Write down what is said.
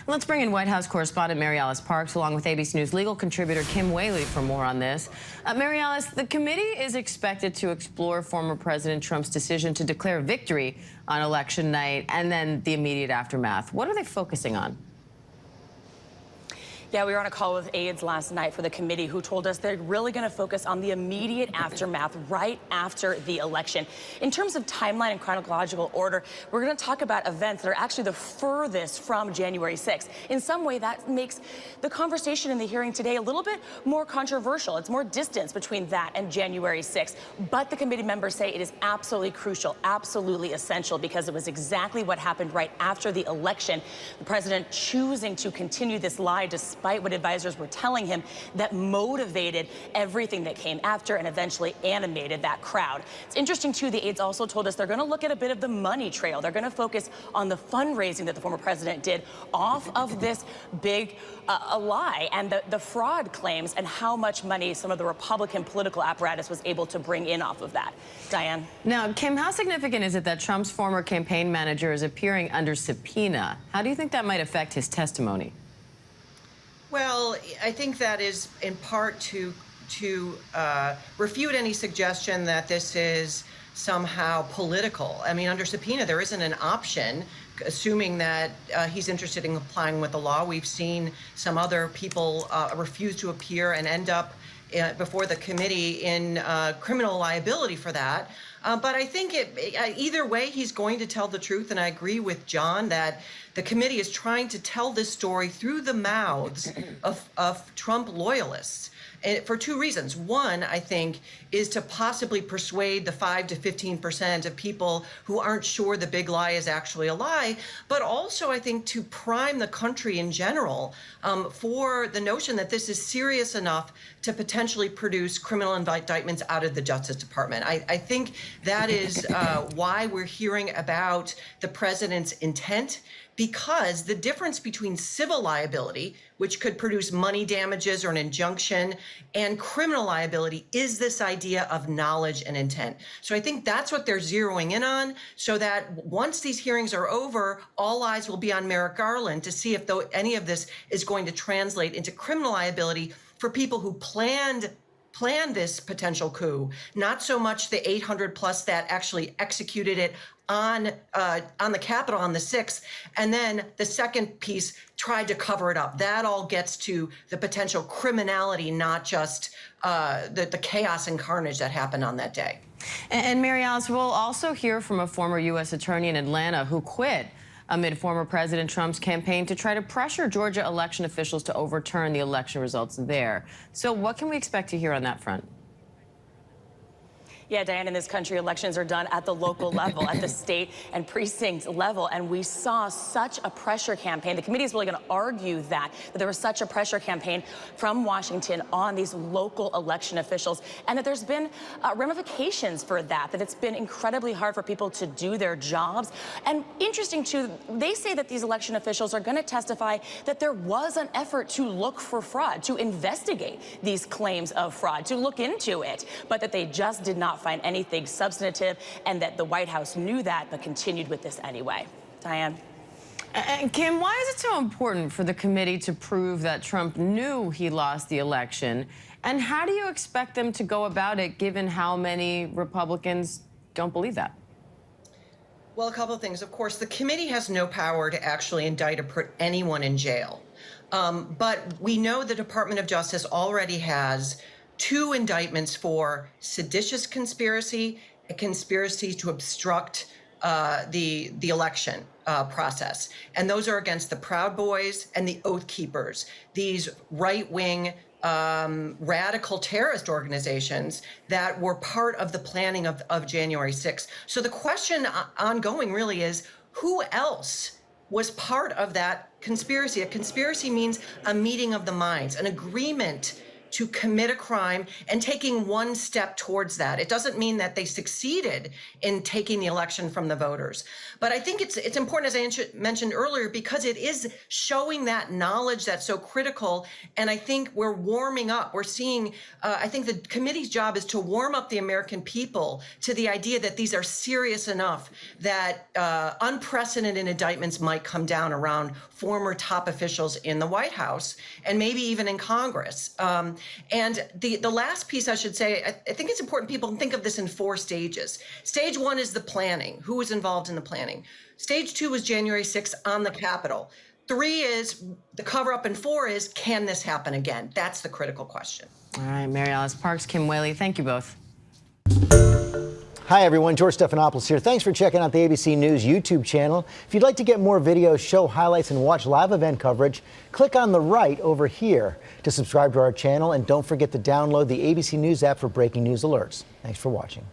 Let's bring in White House correspondent MaryAlice Parks along with ABC News legal contributor Kim Wehle for more on this. MaryAlice, the committee is expected to explore former President Trump's decision to declare victory on election night and then the immediate aftermath. What are they focusing on? Yeah, we were on a call with aides last night for the committee who told us they're really going to focus on the immediate aftermath right after the election. In terms of timeline and chronological order, we're going to talk about events that are actually the furthest from January 6th. In some way, that makes the conversation in the hearing today a little bit more controversial. It's more distance between that and January 6th. But the committee members say it is absolutely crucial, absolutely essential, because it was exactly what happened right after the election. The president choosing to continue this lie despite what advisors were telling him that motivated everything that came after and eventually animated that crowd. It's interesting, too, the aides also told us they're going to look at a bit of the money trail. They're going to focus on the fundraising that the former president did off of this big lie and the fraud claims and how much money some of the Republican political apparatus was able to bring in off of that. Diane? Now, Kim, how significant is it that Trump's former campaign manager is appearing under subpoena? How do you think that might affect his testimony? Well, I think that is in part to refute any suggestion that this is somehow political. I mean, under subpoena, there isn't an option, assuming that he's interested in complying with the law. We've seen some other people refuse to appear and end up before the committee in criminal liability for that. But I think either way, he's going to tell the truth. And I agree with John that the committee is trying to tell this story through the mouths of Trump loyalists. For two reasons. One, I think, is to possibly persuade the 5 to 15% of people who aren't sure the big lie is actually a lie, but also, I think, to prime the country in general for the notion that this is serious enough to potentially produce criminal indictments out of the Justice Department. I think that is why we're hearing about the president's intent, because the difference between civil liability, which could produce money damages or an injunction, and criminal liability is this idea of knowledge and intent. So I think that's what they're zeroing in on, so that once these hearings are over, all eyes will be on Merrick Garland to see if any of this is going to translate into criminal liability for people who planned this potential coup, not so much the 800 plus that actually executed it on the Capitol on the 6th, and then the second piece tried to cover it up. That all gets to the potential criminality, not just the chaos and carnage that happened on that day. And MaryAlice, we'll also hear from a former U.S. attorney in Atlanta who quit amid former President Trump's campaign to try to pressure Georgia election officials to overturn the election results there. So what can we expect to hear on that front? Yeah, Diane, in this country, elections are done at the local level, at the state and precinct level, and we saw such a pressure campaign. The committee is really going to argue that there was such a pressure campaign from Washington on these local election officials, and that there's been ramifications for that it's been incredibly hard for people to do their jobs. And interesting, too, they say that these election officials are going to testify that there was an effort to look for fraud, to investigate these claims of fraud, to look into it, but that they just did not find anything substantive, and that the White House knew that but continued with this anyway. Diane? And Kim, why is it so important for the committee to prove that Trump knew he lost the election? And how do you expect them to go about it, given how many Republicans don't believe that? Well, a couple of things. Of course, the committee has no power to actually indict or put anyone in jail. But we know the Department of Justice already has 2 indictments for seditious conspiracy, a conspiracy to obstruct the election process. And those are against the Proud Boys and the Oath Keepers, these right-wing radical terrorist organizations that were part of the planning of January 6th. So the question ongoing really is, who else was part of that conspiracy? A conspiracy means a meeting of the minds, an agreement to commit a crime and taking one step towards that. It doesn't mean that they succeeded in taking the election from the voters. But I think it's important, as I mentioned earlier, because it is showing that knowledge that's so critical. And I think we're warming up. We're seeing, I think the committee's job is to warm up the American people to the idea that these are serious enough that unprecedented indictments might come down around former top officials in the White House and maybe even in Congress. And the last piece I should say, I think it's important people think of this in 4 stages. Stage 1 is the planning. Who was involved in the planning? Stage 2 was January 6th on the Capitol. 3 is the cover-up, and 4 is, can this happen again? That's the critical question. All right, MaryAlice Parks, Kim Wehle, thank you both. Hi, everyone. George Stephanopoulos here. Thanks for checking out the ABC News YouTube channel. If you'd like to get more videos, show highlights, and watch live event coverage, click on the right over here to subscribe to our channel. And don't forget to download the ABC News app for breaking news alerts. Thanks for watching.